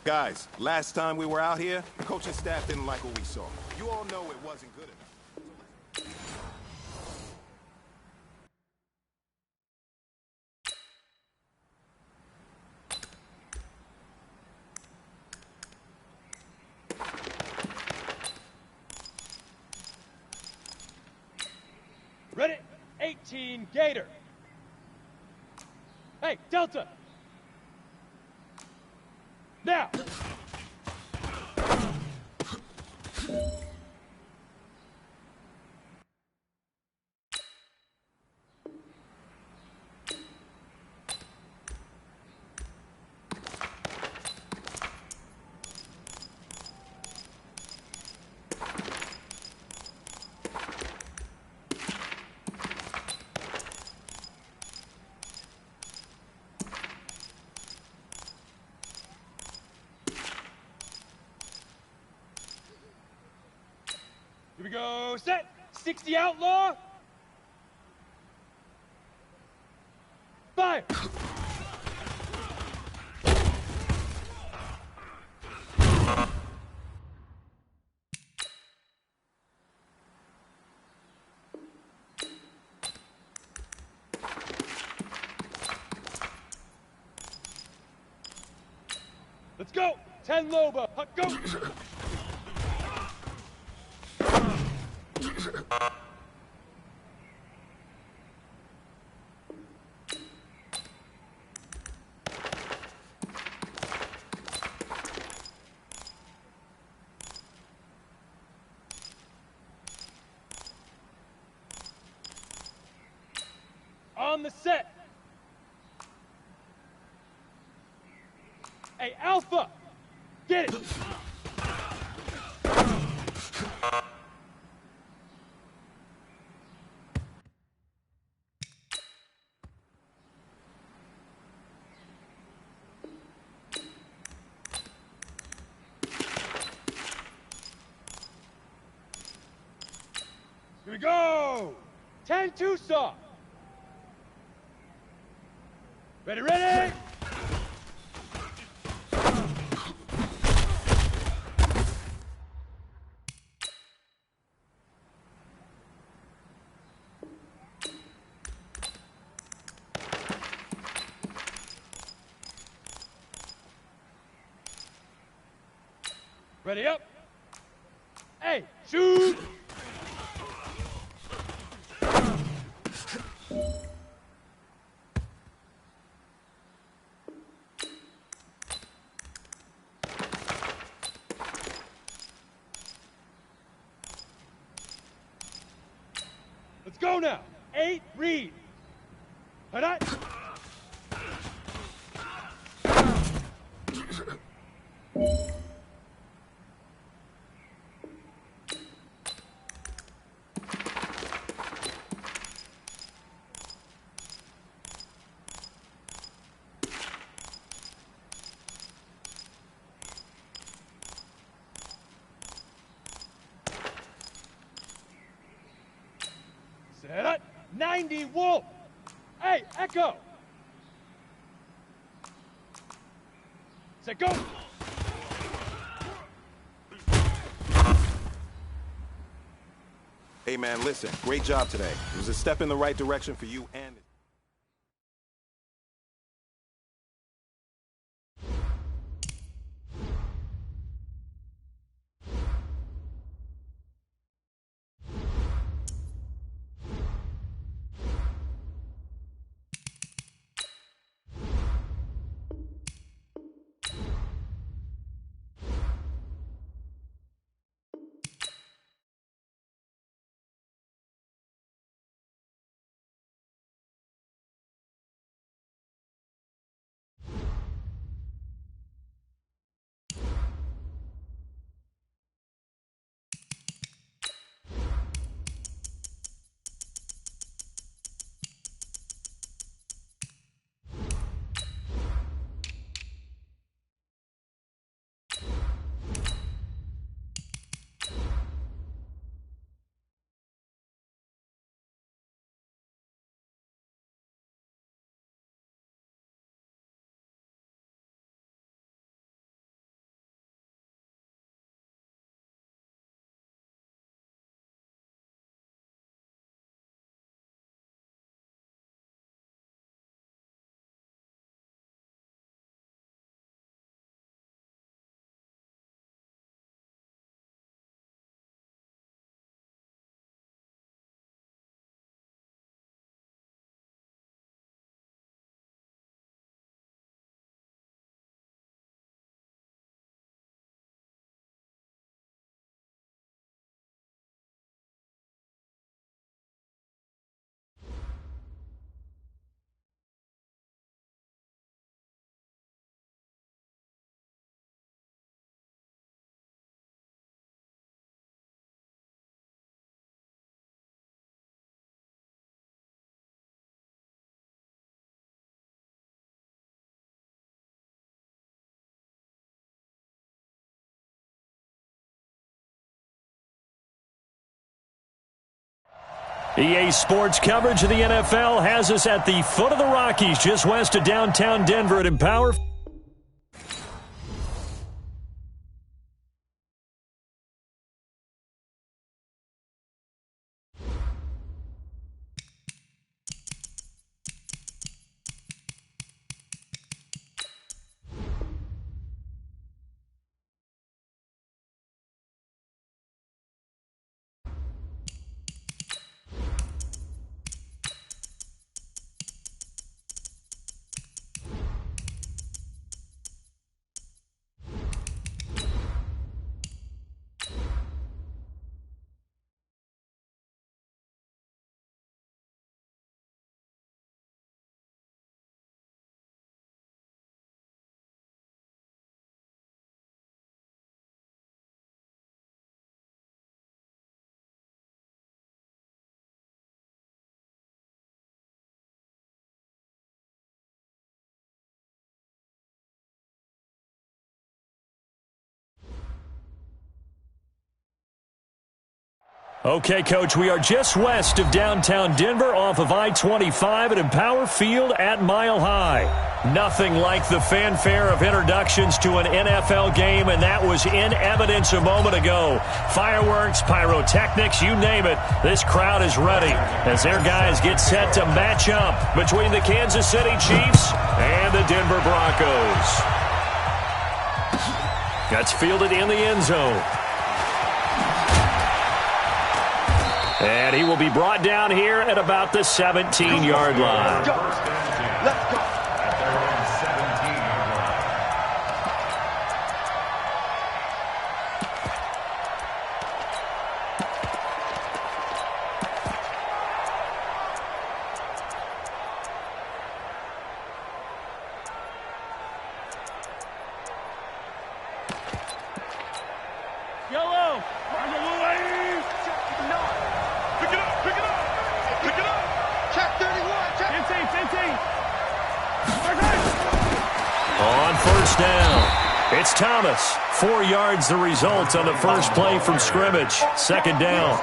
Guys, last time we were out here, the coaching staff didn't like what we saw. You all know it wasn't good enough. Ready? 18, Gator. Hey, Delta. Now. Here we go, set! 60 outlaw! Fire! Let's go! 10 Loba, go! On the set. Hey, Alpha! Get it! Here we go! 10 Tucson! Ready, ready! Ready up! Hey, shoot! Let's go now. 8, read. Hurry. Set up. 90 Wolf. Hey, Echo. Set go. Hey man, listen, great job today. It was a step in the right direction for you and... EA Sports coverage of the NFL has us at the foot of the Rockies, just west of downtown Denver at Empower. Okay, Coach, we are just west of downtown Denver off of I-25 at Empower Field at Mile High. Nothing like the fanfare of introductions to an NFL game, and that was in evidence a moment ago. Fireworks, pyrotechnics, you name it, this crowd is ready as their guys get set to match up between the Kansas City Chiefs and the Denver Broncos. That's fielded in the end zone. And he will be brought down here at about the 17-yard line. Let's go. Yellow. On first down, it's Thomas. 4 yards the result on the first play from scrimmage. Second down.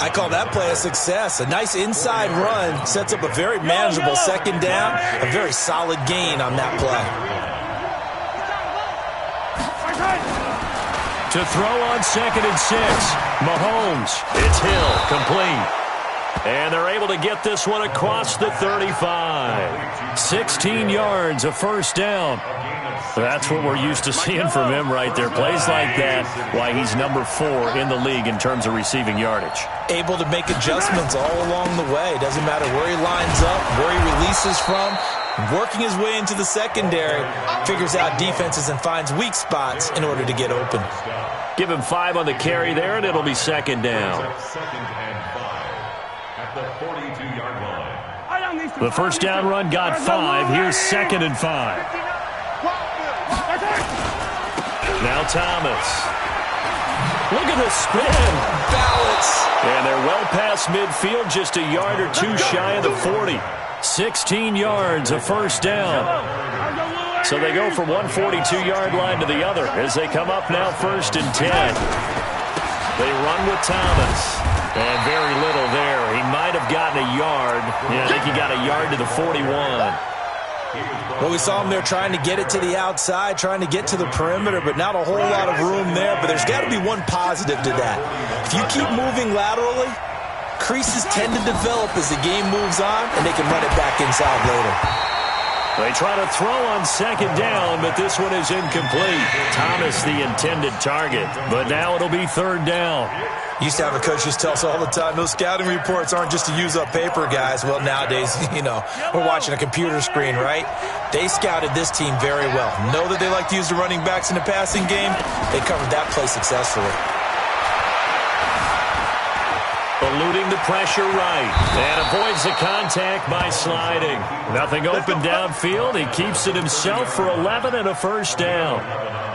I call that play a success. A nice inside run sets up a very manageable second down. A very solid gain on that play. To throw on 2nd and 6. Mahomes. It's Hill. Complete. And they're able to get this one across the 35. 16 yards, a first down. That's what we're used to seeing from him right there. Plays like that, why he's number 4 in the league in terms of receiving yardage. Able to make adjustments all along the way. Doesn't matter where he lines up, where he releases from. Working his way into the secondary, figures out defenses and finds weak spots in order to get open. Give him 5 on the carry there, and it'll be second down. The first down run got 5. Here's 2nd and 5. Now Thomas. Look at the spin. Balance. And they're well past midfield, just a yard or 2 shy of the 40. 16 yards, a first down. So they go from one 42-yard line to the other as they come up now 1st and 10. They run with Thomas. And very little there. He might have gotten a yard. Yeah, I think he got a yard to the 41. Well, we saw him there trying to get it to the outside, trying to get to the perimeter, but not a whole lot of room there. But there's got to be one positive to that. If you keep moving laterally, creases tend to develop as the game moves on, and they can run it back inside later. They try to throw on 2nd down, but this one is incomplete. Thomas the intended target, but now it'll be 3rd down. Used to have a coach just tell us all the time, those scouting reports aren't just to use up paper, guys. Well, nowadays, we're watching a computer screen, right? They scouted this team very well. Know that they like to use the running backs in the passing game. They covered that play successfully. Eluding the pressure right. And avoids the contact by sliding. Nothing open downfield. He keeps it himself for 11 and a first down.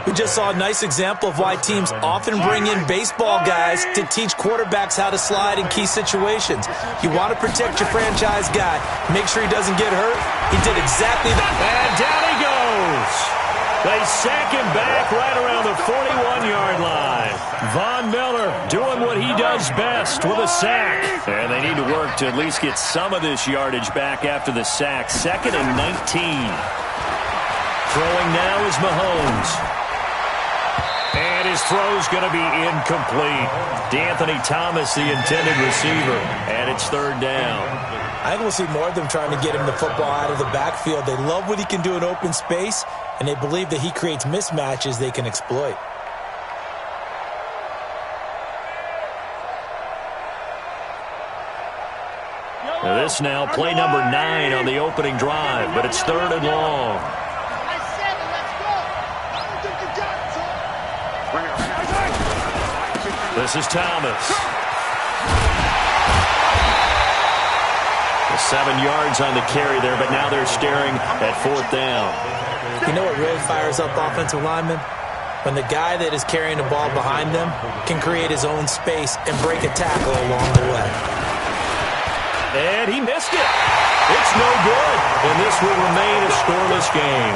We just saw a nice example of why teams often bring in baseball guys to teach quarterbacks how to slide in key situations. You want to protect your franchise guy. Make sure he doesn't get hurt. He did exactly that. And down he goes. They sack him back right around the 41-yard line. Von Miller doing what he does best with a sack. And they need to work to at least get some of this yardage back after the sack. 2nd and 19. Throwing now is Mahomes. And his throw's going to be incomplete. D'Anthony Thomas, the intended receiver. And it's 3rd down. I think we'll see more of them trying to get him the football out of the backfield. They love what he can do in open space, and they believe that he creates mismatches they can exploit. This now play number 9 on the opening drive, but it's 3rd and long. This is Thomas. 7 yards on the carry there, but now they're staring at 4th down. You know what really fires up offensive linemen? When the guy that is carrying the ball behind them can create his own space and break a tackle along the way. And he missed it. It's no good, and this will remain a scoreless game.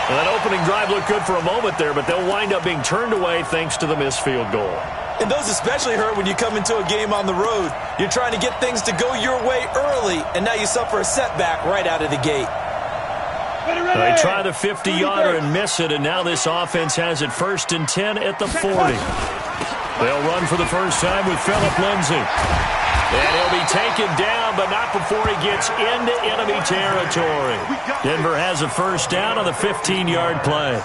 Well, that opening drive looked good for a moment there, but they'll wind up being turned away thanks to the missed field goal. And those especially hurt when you come into a game on the road. You're trying to get things to go your way early, and now you suffer a setback right out of the gate. They try the 50-yarder and miss it, and now this offense has it 1st and 10 at the 40. They'll run for the first time with Phillip Lindsay. And he'll be taken down, but not before he gets into enemy territory. Denver has a 1st down on the 15-yard play.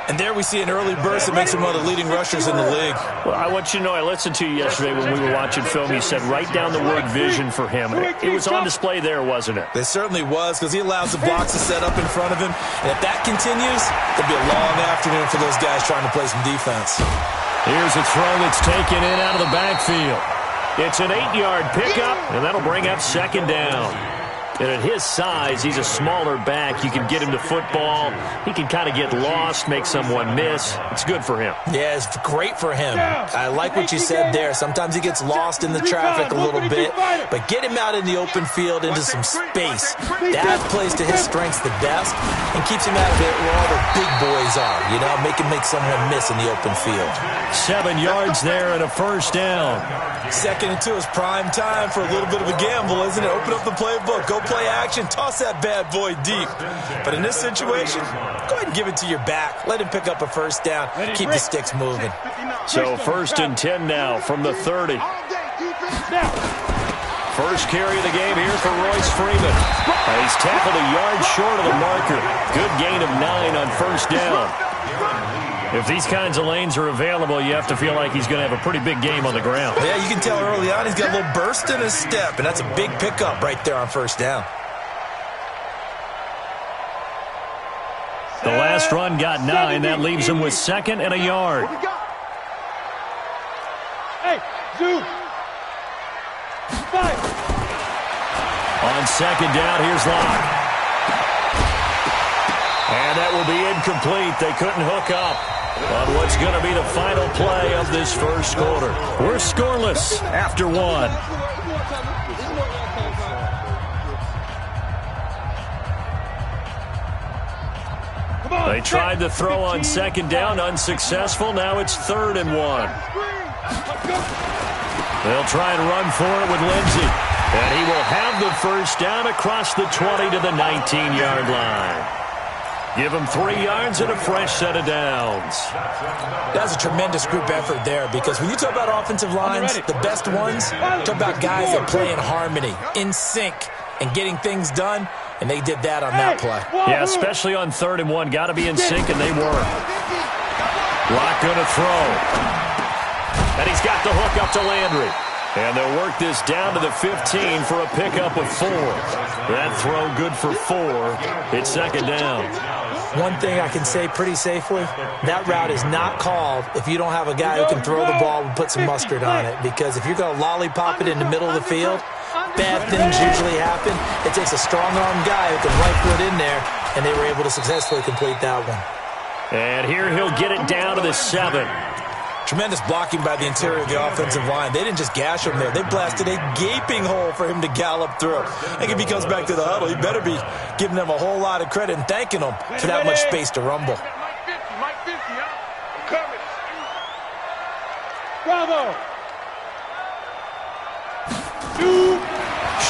And there we see an early burst that makes him one of the leading rushers in the league. Well, I want you to know, I listened to you yesterday when we were watching film. You said write down the word vision for him. It was on display there, wasn't it? It certainly was, because he allows the blocks to set up in front of him. And if that continues, it'll be a long afternoon for those guys trying to play some defense. Here's a throw that's taken in out of the backfield. It's an 8-yard pickup, and that'll bring up 2nd down. And at his size, he's a smaller back. You can get him to football. He can kind of get lost, make someone miss. It's good for him. Yeah, it's great for him. I like what you said there. Sometimes he gets lost in the traffic a little bit, but get him out in the open field into some space. That plays to his strengths the best and keeps him out of it where all the big boys are. You know, make someone miss in the open field. 7 yards there and a 1st down. 2nd and 2 is prime time for a little bit of a gamble, isn't it? Open up the playbook. Go play action. Toss that bad boy deep. But in this situation, go ahead and give it to your back. Let him pick up a 1st down. Keep the sticks moving. So 1st and 10 now from the 30. First carry of the game here for Royce Freeman. He's tackled a yard short of the marker. Good gain of 9 on 1st down. If these kinds of lanes are available, you have to feel like he's going to have a pretty big game on the ground. Yeah, you can tell early on he's got a little burst in his step, and that's a big pickup right there on 1st down. The last run got 9. That leaves him with 2nd and a yard. Hey, Zoo. Five. On 2nd down, here's Locke. And that will be incomplete. They couldn't hook up on what's going to be the final play of this 1st quarter. We're scoreless after 1. They tried to throw on 2nd down, unsuccessful. Now it's 3rd and 1. They'll try and run for it with Lindsay. And he will have the 1st down across the 20 to the 19-yard line. Give him 3 yards and a fresh set of downs. That's a tremendous group effort there, because when you talk about offensive lines, the best ones, talk about guys that play in harmony, in sync, and getting things done, and they did that on that play. Yeah, especially on 3rd and 1. Got to be in sync, and they were. Locke going to throw. And he's got the hook up to Landry. And they'll work this down to the 15 for a pickup of 4. That throw good for 4. It's 2nd down. One thing I can say pretty safely, that route is not called if you don't have a guy who can throw the ball and put some mustard on it. Because if you're going to lollipop it in the middle of the field, bad things usually happen. It takes a strong-arm guy who can rifle it in there, and they were able to successfully complete that one. And here he'll get it down to the 7. Tremendous blocking by the interior of the offensive line. They didn't just gash him there. They blasted a gaping hole for him to gallop through. I think if he comes back to the huddle, he better be giving them a whole lot of credit and thanking them for that much space to rumble. Bravo.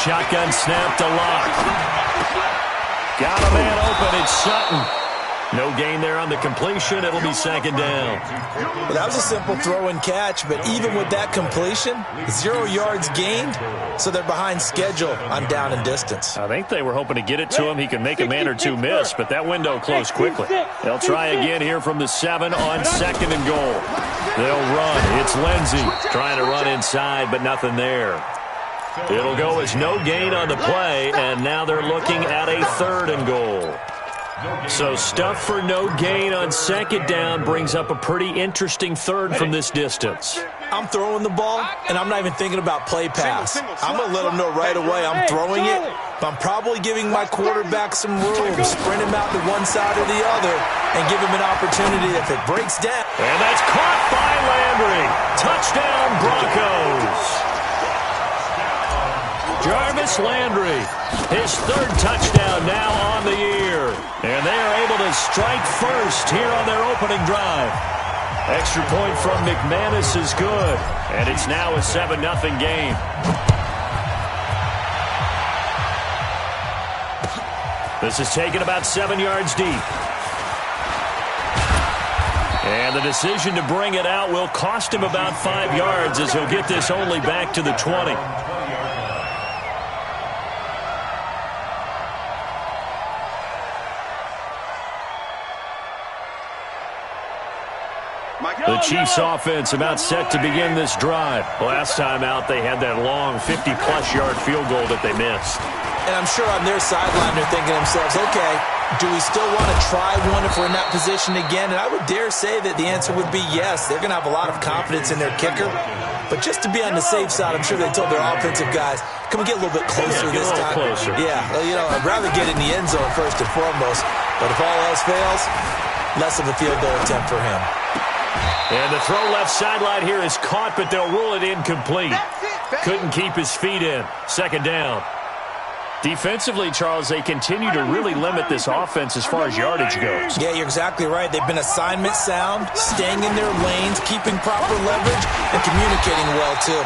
Shotgun snap to Locke. Got a man open. It's Sutton. No gain there on the completion. It'll be second down. Well, that was a simple throw and catch, but even with that completion, 0 yards gained, so they're behind schedule on down and distance. I think they were hoping to get it to him. He can make a man or two miss, but that window closed quickly. They'll try again here from the 7 on 2nd and goal. They'll run. It's Lindsey trying to run inside, but nothing there. It'll go as no gain on the play, and now they're looking at a 3rd and goal. So stuff for no gain on 2nd down brings up a pretty interesting 3rd from this distance. I'm throwing the ball, and I'm not even thinking about play pass. I'm going to let them know right away I'm throwing it, but I'm probably giving my quarterback some room, sprint him out to one side or the other, and give him an opportunity if it breaks down. And that's caught by Landry. Touchdown, Broncos. Jarvis Landry, his 3rd touchdown now on the year. And they are able to strike first here on their opening drive. Extra point from McManus is good. And it's now a 7-0 game. This is taken about 7 yards deep. And the decision to bring it out will cost him about 5 yards as he'll get this only back to the 20. The Chiefs offense about set to begin this drive. Last time out, they had that long 50-plus yard field goal that they missed. And I'm sure on their sideline they're thinking to themselves, okay, do we still want to try one if we're in that position again? And I would dare say that the answer would be yes. They're going to have a lot of confidence in their kicker. But just to be on the safe side, I'm sure they told their offensive guys, can we get a little bit closer this time? Closer. Yeah, well, you know, I'd rather get in the end zone first and foremost. But if all else fails, less of a field goal attempt for him. And the throw left sideline here is caught, but they'll rule it incomplete. Couldn't keep his feet in. 2nd down. Defensively, Charles, they continue to really limit this offense as far as yardage goes. Yeah, you're exactly right. They've been assignment sound, staying in their lanes, keeping proper leverage, and communicating well, too.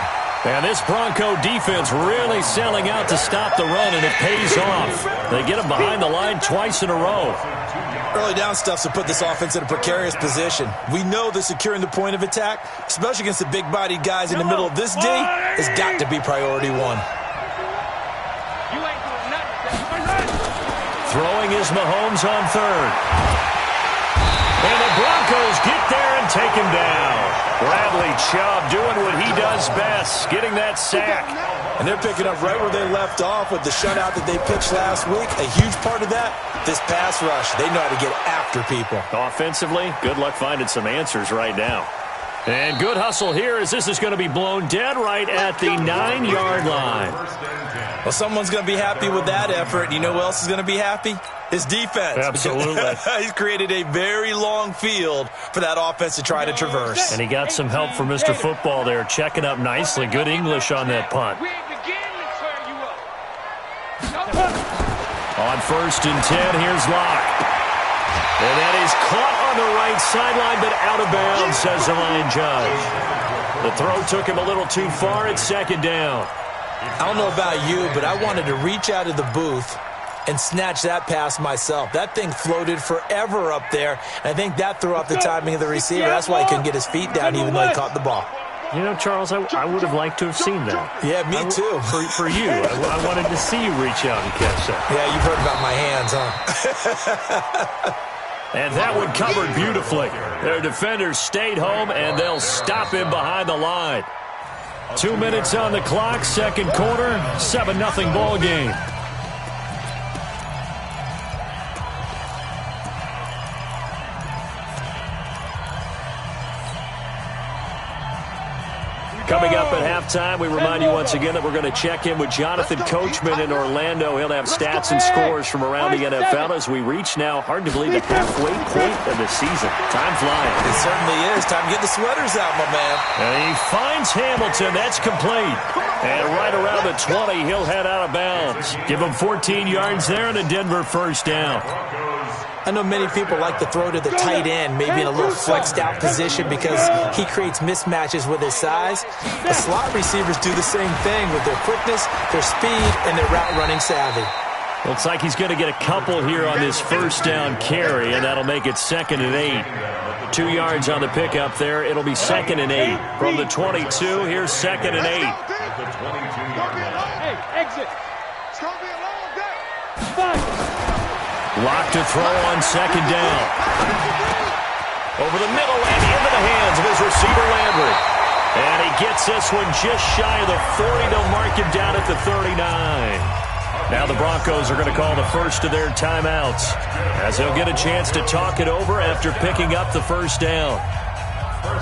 And this Bronco defense really selling out to stop the run, and it pays off. They get them behind the line twice in a row. Early down stuff's to put this offense in a precarious position. We know that securing the point of attack, especially against the big-bodied guys in the middle of this D, has got to be priority 1. Throwing is Mahomes on 3rd. And the Broncos get there and take him down. Bradley Chubb doing what he does best, getting that sack. And they're picking up right where they left off with the shutout that they pitched last week. A huge part of that, this pass rush. They know how to get after people. Offensively, good luck finding some answers right now. And good hustle here as this is going to be blown dead right at the 9-yard line. Well, someone's going to be happy with that effort. You know who else is going to be happy? His defense. Absolutely. He's created a very long field for that offense to try to traverse. And he got some help from Mr. Football there, checking up nicely. Good English on that punt. On 1st and 10, here's Locke. And that is caught on the right sideline, but out of bounds, says the line judge. The throw took him a little too far at 2nd down. I don't know about you, but I wanted to reach out of the booth and snatch that pass myself. That thing floated forever up there. I think that threw off the timing of the receiver. That's why he couldn't get his feet down even though he caught the ball. You know, Charles, I would have liked to have seen that. Yeah, me too. For you. I wanted to see you reach out and catch that. Yeah, you've heard about my hands, huh? And that one covered beautifully. Their defenders stayed home, and they'll stop him behind the line. 2 minutes on the clock, 2nd quarter, 7-0 ball game. Coming up at halftime, we remind you once again that we're going to check in with Jonathan Coachman in Orlando. He'll have stats and scores from around the NFL as we reach now, hard to believe, the halfway point of the season. Time flying. It certainly is. Time to get the sweaters out, my man. And he finds Hamilton. That's complete. And right around the 20, he'll head out of bounds. Give him 14 yards there and a Denver first down. I know many people like to throw to the tight end, maybe in a little flexed out position because he creates mismatches with his size. The slot receivers do the same thing with their quickness, their speed, and their route running savvy. Looks like he's going to get a couple here on this first down carry, and that'll make it 2nd and 8. 2 yards on the pickup there. It'll be 2nd and 8. From the 22, here's 2nd and 8. Hey, exit. It's going to be a long day. Lock to throw on 2nd down. Over the middle and into the hands of his receiver, Landry. And he gets this one just shy of the 40. They'll mark him down at the 39. Now the Broncos are going to call the first of their timeouts as they'll get a chance to talk it over after picking up the first down.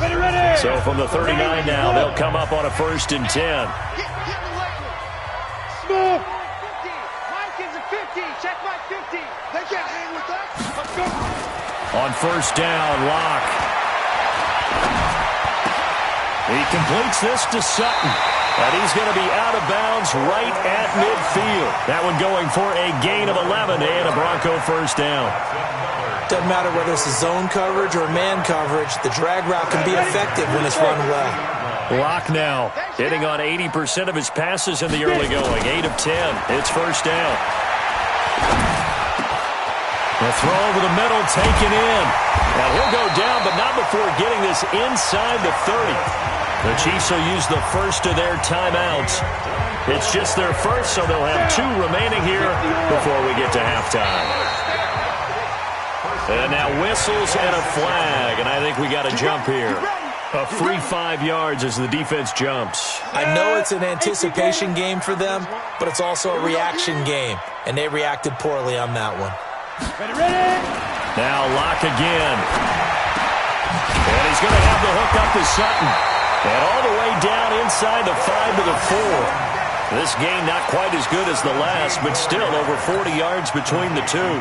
Ready. So from the 39 now, they'll come up on a 1st and 10. Smooth. 50. Mike is a 50. Check my 50. They can't hang with that. Let's go. On 1st down, Locke. He completes this to Sutton. And he's going to be out of bounds right at midfield. That one going for a gain of 11 and a Bronco first down. Doesn't matter whether it's a zone coverage or man coverage, the drag route can be effective when it's run well. Locke now hitting on 80% of his passes in the early going. 8 of 10. It's first down. The throw over the middle taken in. Now he'll go down, but not before getting this inside the 30. The Chiefs will use the first of their timeouts. It's just their first, so they'll have 2 remaining here before we get to halftime. And now whistles and a flag, and I think we got a jump here. A free 5 yards as the defense jumps. I know it's an anticipation game for them, but it's also a reaction game, and they reacted poorly on that one. Ready. Now Locke again. And he's going to have the hook up to Sutton. And all the way down inside the 5 to the 4. This game not quite as good as the last, but still over 40 yards between the two.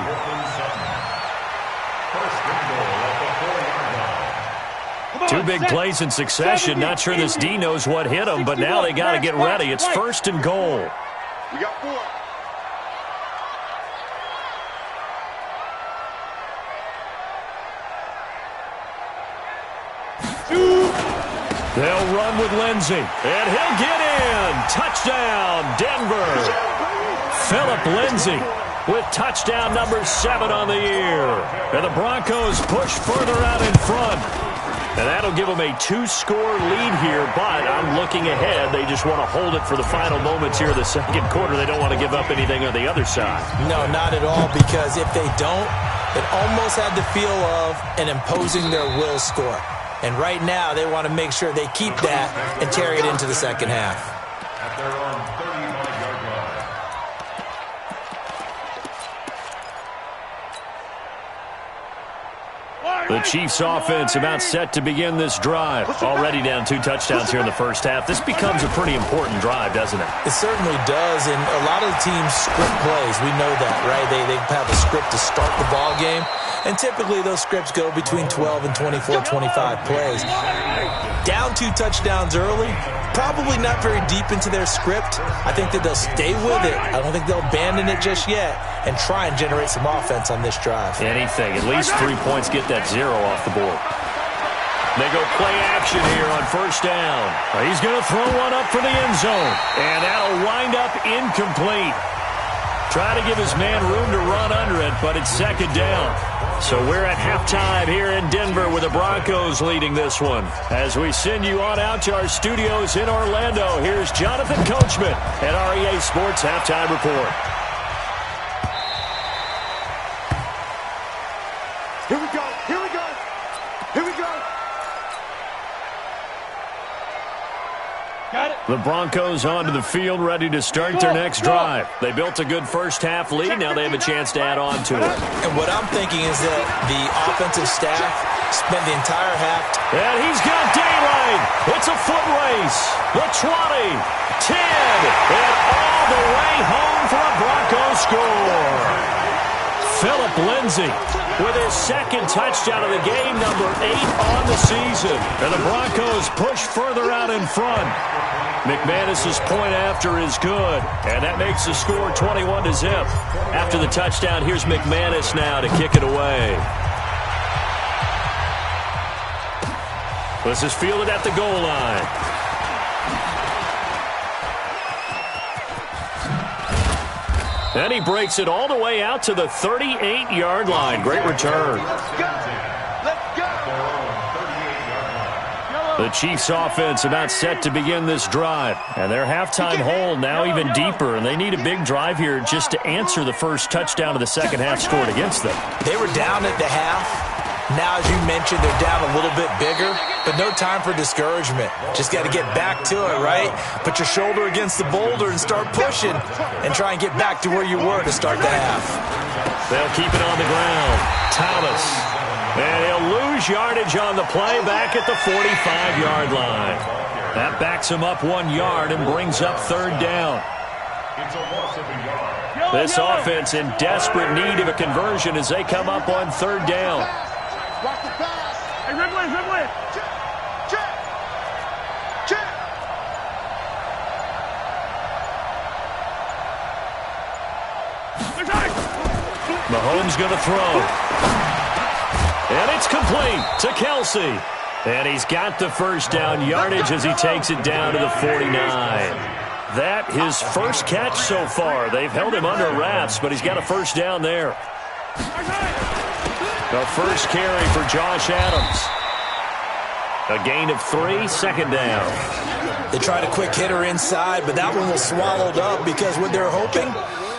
Two big plays in succession. Not sure this D knows what hit him, but now they got to get ready. It's 1st and goal. We got 4. They'll run with Lindsey, and he'll get in. Touchdown, Denver. Philip Lindsey with touchdown number 7 on the year. And the Broncos push further out in front. And that'll give them a 2-score lead here, but I'm looking ahead. They just want to hold it for the final moments here of the second quarter. They don't want to give up anything on the other side. No, not at all, because if they don't, it almost had the feel of an imposing their will score. And right now, they want to make sure they keep that and carry it into the second half. At their own 35-yard line. The Chiefs offense about set to begin this drive. Already down 2 touchdowns here in the first half. This becomes a pretty important drive, doesn't it? It certainly does, and a lot of the teams script plays. We know that, right? They have a script to start the ball game, and typically those scripts go between 12 and 24, 25 plays. Down 2 touchdowns early, probably not very deep into their script. I think that they'll stay with it. I don't think they'll abandon it just yet and try and generate some offense on this drive. Anything. At least 3 points, get that 0 off the board. They go play action here on first down. He's going to throw one up for the end zone, and that'll wind up incomplete. Try to give his man room to run under it, but it's second down. So we're at halftime here in Denver with the Broncos leading this one. As we send you on out to our studios in Orlando, here's Jonathan Coachman at REA Sports Halftime Report. Here we go. Here we go. Here we go. The Broncos onto the field, ready to start their next drive. They built a good first-half lead. Now they have a chance to add on to it. And what I'm thinking is that the offensive staff spent the entire half. And he's got daylight. It's a foot race. The 20, 10, and all the way home for a Broncos score. Phillip Lindsay with his second touchdown of the game, number 8 on the season. And the Broncos push further out in front. McManus's point after is good, and that makes the score 21-0. After the touchdown, here's McManus now to kick it away. This is fielded at the goal line. And he breaks it all the way out to the 38-yard line. Great return. The Chiefs offense about set to begin this drive. And their halftime hole now even deeper. And they need a big drive here just to answer the first touchdown of the second half scored against them. They were down at the half. Now, as you mentioned, they're down a little bit bigger, but no time for discouragement. Just got to get back to it, right? Put your shoulder against the boulder and start pushing and try and get back to where you were to start the half. They'll keep it on the ground. Thomas. And he'll lose yardage on the play back at the 45-yard line. That backs him up 1 yard and brings up third down. This offense in desperate need of a conversion as they come up on third down. Watch the pass. Hey, Ridley. Check. Mahomes going to throw. And it's complete to Kelsey. And he's got the first down yardage as he takes it down to the 49. That his first catch so far. They've held him under wraps, but he's got a first down there. The first carry for Josh Adams. A gain of 3, second down. They tried a quick hitter inside, but that one was swallowed up because what they're hoping,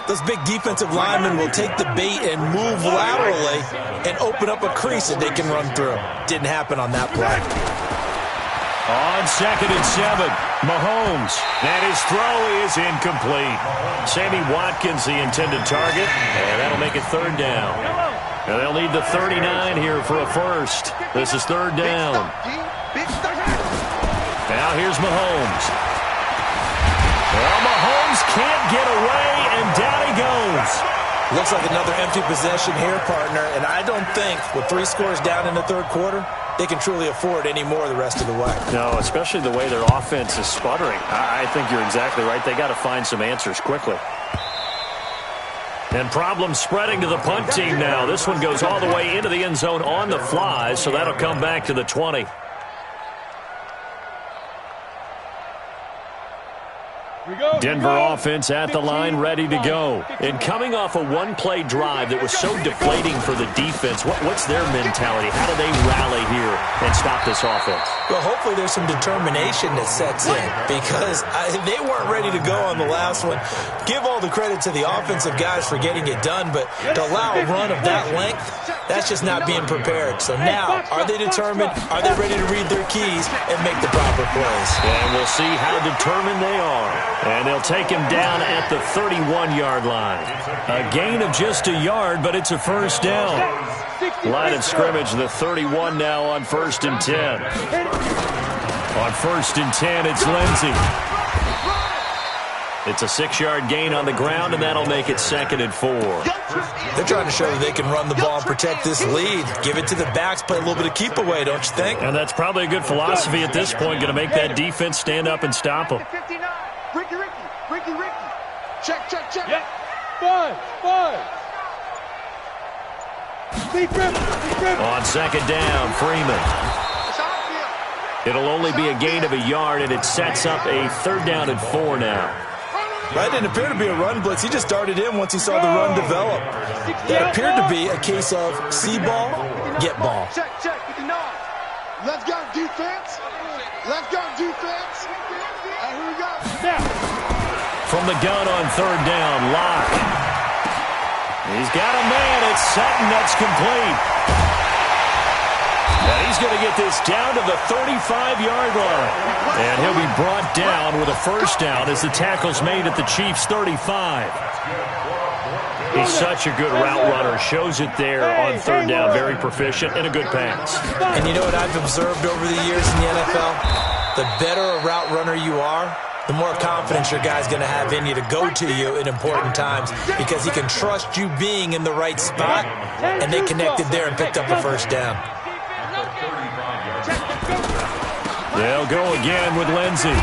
those big defensive linemen will take the bait and move laterally and open up a crease that they can run through. Didn't happen on that play. On 2nd and 7, Mahomes. And his throw is incomplete. Sammy Watkins, the intended target, and that'll make it third down. And they'll need the 39 here for a first. This is third down. Now here's Mahomes. Well, Mahomes can't get away, and down he goes. Looks like another empty possession here, partner, and I don't think with 3 scores down in the third quarter, they can truly afford any more the rest of the way. No, especially the way their offense is sputtering. I think you're exactly right. They got to find some answers quickly. And problems spreading to the punt team now. This one goes all the way into the end zone on the fly, so that'll come back to the 20. Denver offense at the line, ready to go. And coming off a one-play drive that was so deflating for the defense, what's their mentality? How do they rally here and stop this offense? Well, hopefully there's some determination that sets in because they weren't ready to go on the last one. Give all the credit to the offensive guys for getting it done, but to allow a run of that length, that's just not being prepared. So now, are they determined? Are they ready to read their keys and make the proper plays? And we'll see how determined they are. And they'll take him down at the 31-yard line. A gain of just a yard, but it's a first down. Line of scrimmage, the 31 now on 1st and 10. On 1st and 10, it's Lindsay. It's a 6-yard gain on the ground, and that'll make it 2nd and 4. They're trying to show that they can run the ball and protect this lead. Give it to the backs, play a little bit of keep away, don't you think? And that's probably a good philosophy at this point, going to make that defense stand up and stop them. Ricky. Check. Yep. Five. On 2nd down, Freeman. It'll only be a gain of a yard, and it sets up a 3rd down and 4 now. That didn't appear to be a run blitz. He just darted in once he saw the run develop. That appeared to be a case of see ball, get ball. Check. Let's go defense. And here we go. From the gun on 3rd down, Locke. He's got a man. It's Sutton. That's complete. And he's going to get this down to the 35-yard line. And he'll be brought down with a first down as the tackle's made at the Chiefs' 35. He's such a good route runner. Shows it there on third down. Very proficient and a good pass. And you know what I've observed over the years in the NFL? The better a route runner you are, the more confidence your guy's going to have in you to go to you in important times because he can trust you being in the right spot, and they connected there and picked up a first down. They'll go again with Lindsey.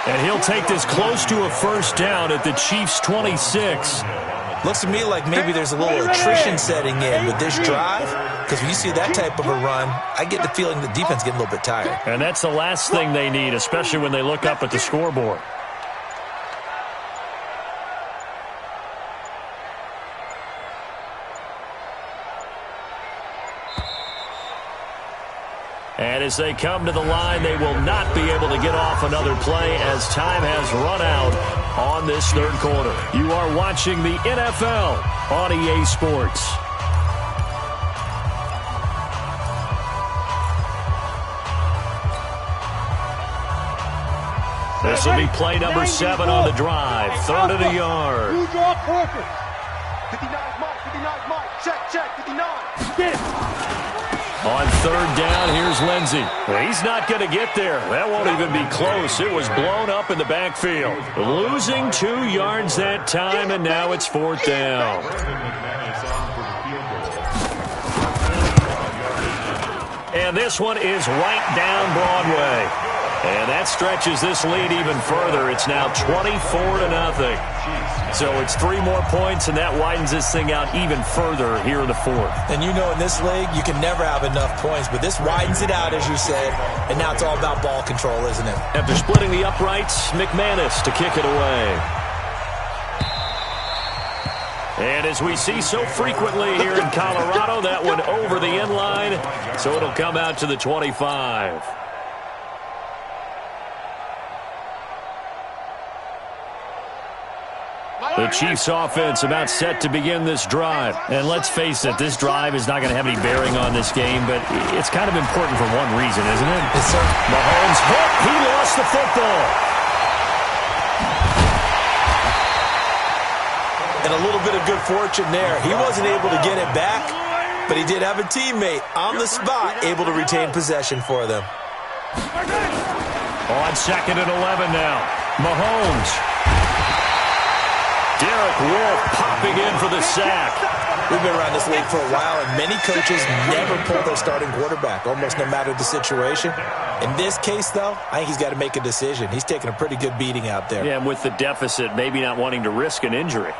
And he'll take this close to a first down at the Chiefs' 26. Looks to me like maybe there's a little attrition setting in with this drive, because when you see that type of a run, I get the feeling the defense getting a little bit tired. And that's the last thing they need, especially when they look up at the scoreboard. And as they come to the line, they will not be able to get off another play as time has run out on this third quarter. You are watching the NFL on EA Sports. This will be play number 7 on the drive. 3rd and a yard. 59 Mike. Check, 59. Get it. On third down, here's Lindsey. He's not going to get there. That won't even be close. It was blown up in the backfield. Losing 2 yards that time, and now it's 4th down. And this one is right down Broadway. And that stretches this lead even further. It's now 24-0. So it's 3 more points, and that widens this thing out even further here in the 4th. And you know in this league, you can never have enough points, but this widens it out, as you said, and now it's all about ball control, isn't it? After splitting the uprights, McManus to kick it away. And as we see so frequently here in Colorado, that one over the end line, so it'll come out to the 25. The Chiefs offense about set to begin this drive. And let's face it, this drive is not going to have any bearing on this game, but it's kind of important for one reason, isn't it? Yes, sir. Mahomes hit. He lost the football. And a little bit of good fortune there. He wasn't able to get it back, but he did have a teammate on the spot able to retain possession for them. On 2nd and 11 now. Mahomes. Derek Wolfe popping in for the sack. We've been around this league for a while, and many coaches never pull their starting quarterback, almost no matter the situation. In this case, though, I think he's got to make a decision. He's taking a pretty good beating out there. Yeah, and with the deficit, maybe not wanting to risk an injury.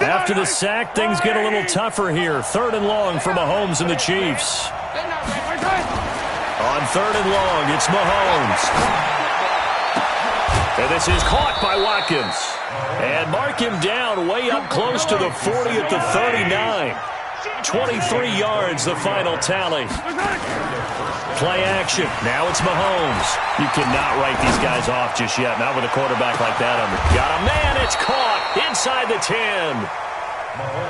After the sack, things get a little tougher here. 3rd and long for Mahomes and the Chiefs. On 3rd and long, it's Mahomes. And this is caught by Watkins. And mark him down way up close to the 40 at the 39. 23 yards, the final tally. Play action. Now it's Mahomes. You cannot write these guys off just yet. Not with a quarterback like that under. Got a man. It's caught inside the 10.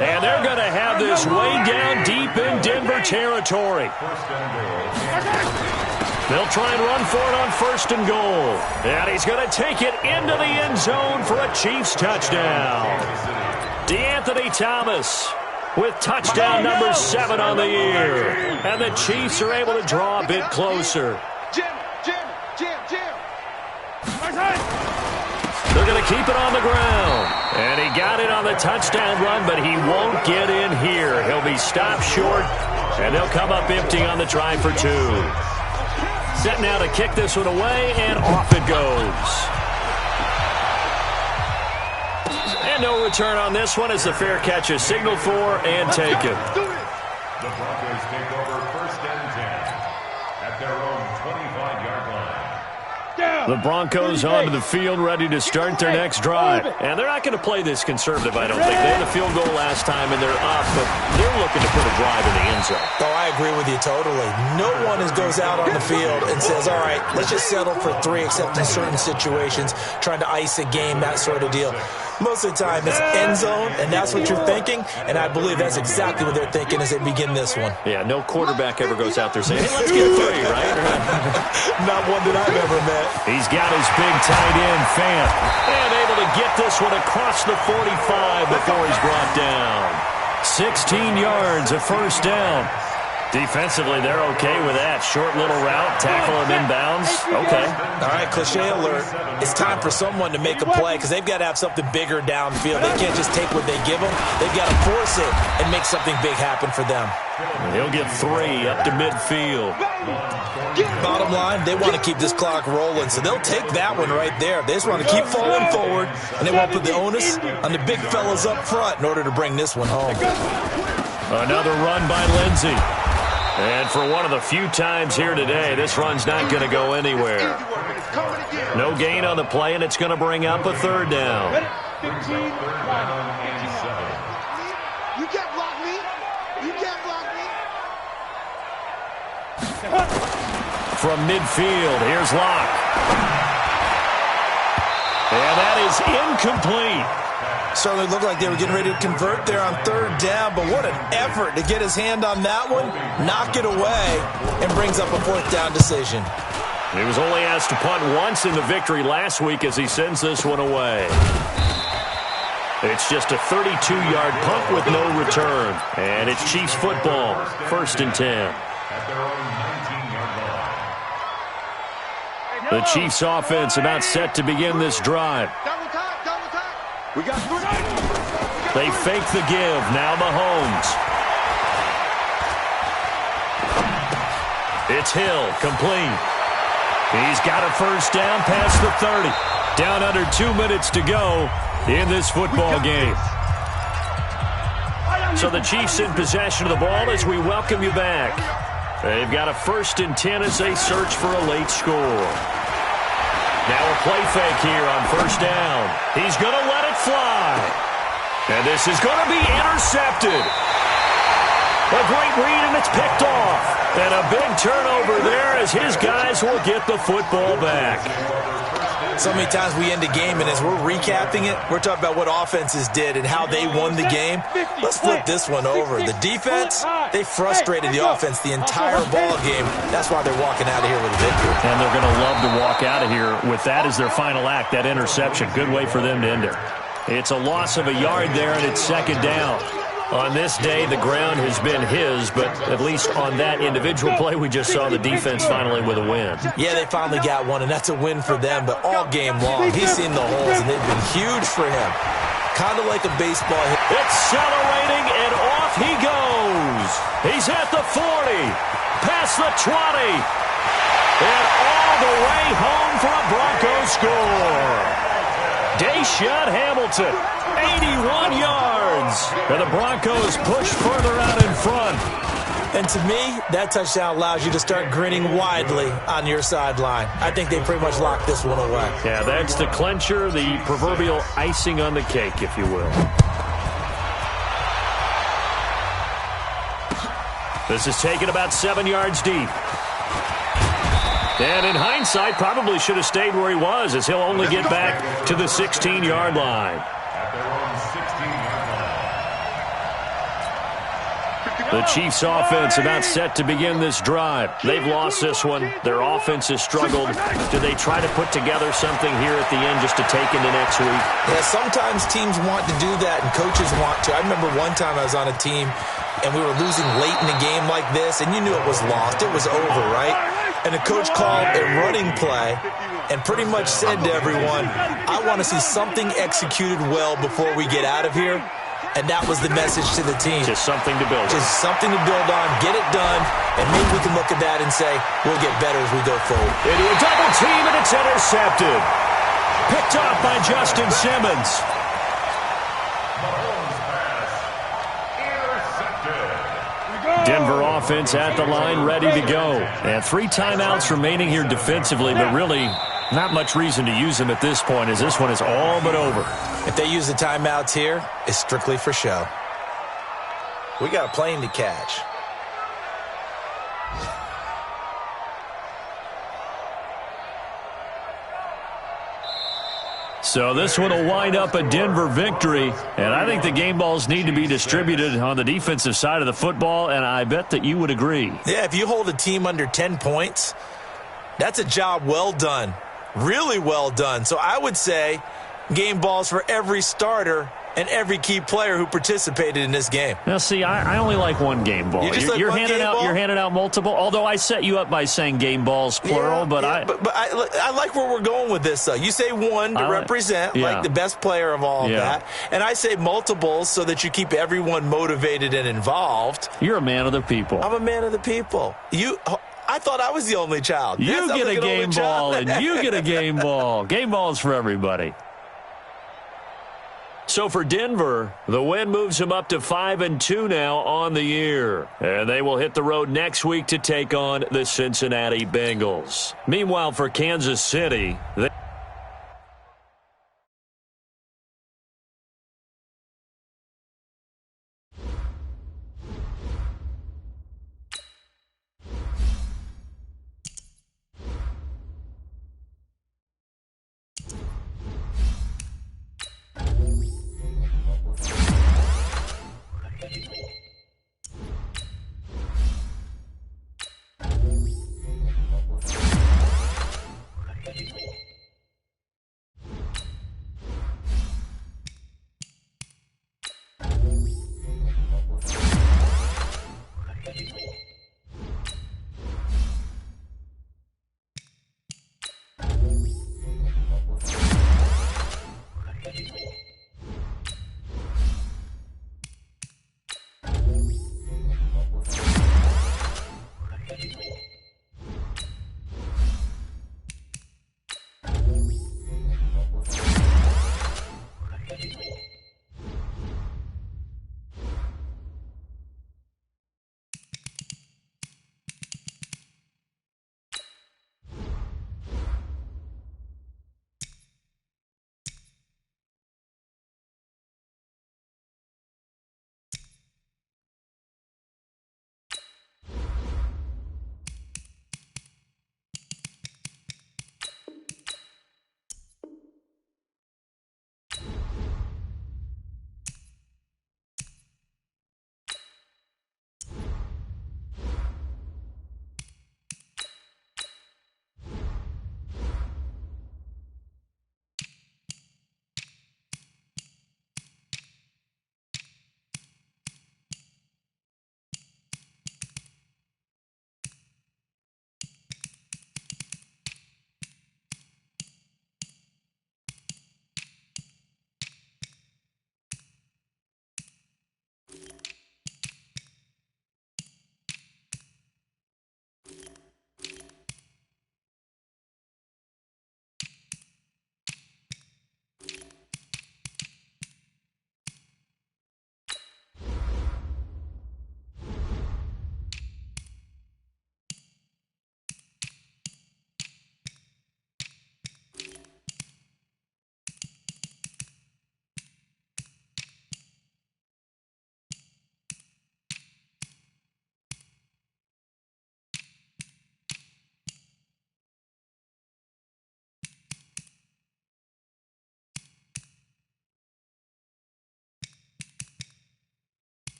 And they're going to have this way down deep in Denver territory. They'll try and run for it on 1st and goal. And he's going to take it into the end zone for a Chiefs touchdown. DeAnthony Thomas with touchdown number 7 on the year. And the Chiefs are able to draw a bit closer. Jim. They're going to keep it on the ground. And he got it on the touchdown run, but he won't get in here. He'll be stopped short, and they'll come up empty on the try for 2. Set now to kick this one away, and off it goes. And no return on this one as the fair catch is signaled for and taken. The Broncos take over 1st and 10 at their own 25-yard line. The Broncos onto the field ready to start their next drive. And they're not going to play this conservative, I don't think. They had a field goal last time, and they're up, but they're looking to put a drive in the end zone. Oh, I agree with you totally. No one goes out on the field and says, all right, let's just settle for 3, except in certain situations, trying to ice a game, that sort of deal. Most of the time, it's end zone, and that's what you're thinking, and I believe that's exactly what they're thinking as they begin this one. Yeah, no quarterback ever goes out there saying, hey, let's get 3, right? Not one that I've ever met. He's got his big tight end, Fant, and able to get this one across the 45 before he's brought down. 16 yards, a first down. Defensively, they're okay with that. Short little route, tackle him inbounds. Okay. All right, cliche alert. It's time for someone to make a play because they've got to have something bigger downfield. They can't just take what they give them. They've got to force it and make something big happen for them. He'll get 3 up to midfield. Bottom line, they want to keep this clock rolling, so they'll take that one right there. They just want to keep falling forward, and they won't put the onus on the big fellas up front in order to bring this one home. Another run by Lindsey. And for one of the few times here today, this run's not going to go anywhere. No gain on the play, and it's going to bring up a third down. 15, You can't block me. You can't block me. From midfield, here's Locke. And that is incomplete. Certainly looked like they were getting ready to convert there on third down, but what an effort to get his hand on that one, knock it away, and brings up a fourth down decision. He was only asked to punt once in the victory last week as he sends this one away. It's just a 32-yard punt with no return, and it's Chiefs football, 1st and 10. At their own 19-yard line. The Chiefs offense about set to begin this drive. Double time. We got 3. They fake the give. Now Mahomes. It's Hill, complete. He's got a first down past the 30. Down under 2 minutes to go in this football game. So the Chiefs in possession of the ball as we welcome you back. They've got a 1st and 10 as they search for a late score. Now a play fake here on first down. He's going to let it fly. And this is going to be intercepted. A great read, and it's picked off. And a big turnover there as his guys will get the football back. So many times we end a game, and as we're recapping it, we're talking about what offenses did and how they won the game. Let's flip this one over. The defense, they frustrated the offense the entire ball game. That's why they're walking out of here with a victory. And they're going to love to walk out of here with that as their final act, that interception. Good way for them to end it. It's a loss of a yard there, and it's 2nd down. On this day, the ground has been his, but at least on that individual play, we just saw the defense finally with a win. Yeah, they finally got one, and that's a win for them, but all game long, he's seen the holes, and they've been huge for him. Kind of like a baseball hit. Accelerating, and off he goes. He's at the 40, past the 20, and all the way home for a Broncos score. Deshaun Hamilton, 81 yards. And the Broncos push further out in front. And to me, that touchdown allows you to start grinning widely on your sideline. I think they pretty much locked this one away. Yeah, that's the clincher, the proverbial icing on the cake, if you will. This is taken about 7 yards deep. And in hindsight, probably should have stayed where he was, as he'll only get back to the 16-yard line. At their own 16-yard line. The Chiefs offense about set to begin this drive. They've lost this one. Their offense has struggled. Do they try to put together something here at the end just to take into next week? Yeah, sometimes teams want to do that and coaches want to. I remember one time I was on a team and we were losing late in a game like this, and you knew it was lost. It was over, right? And the coach called a running play and pretty much said to everyone, I want to see something executed well before we get out of here. And that was the message to the team. Just something to build on. Just something to build on, get it done, and maybe we can look at that and say, we'll get better as we go forward. Into a double team, and it's intercepted. Picked off by Justin Simmons. Denver offense at the line, ready to go. And 3 timeouts remaining here defensively, but really not much reason to use them at this point, as this one is all but over. If they use the timeouts here, it's strictly for show. We got a plane to catch. So this one will wind up a Denver victory, and I think the game balls need to be distributed on the defensive side of the football, and I bet that you would agree. Yeah, if you hold a team under 10 points, that's a job well done, really well done. So I would say game balls for every starter and every key player who participated in this game. Now, see, I only like one game ball. You're handing out multiple, although I set you up by saying game balls, plural. But I like where we're going with this, though. You say one to represent, like the best player of all of that. And I say multiples so that you keep everyone motivated and involved. You're a man of the people. I'm a man of the people. I thought I was the only child. You get a game ball, and you get a game ball. Game balls for everybody. So for Denver, the win moves them up to 5-2 now on the year. And they will hit the road next week to take on the Cincinnati Bengals. Meanwhile, for Kansas City, they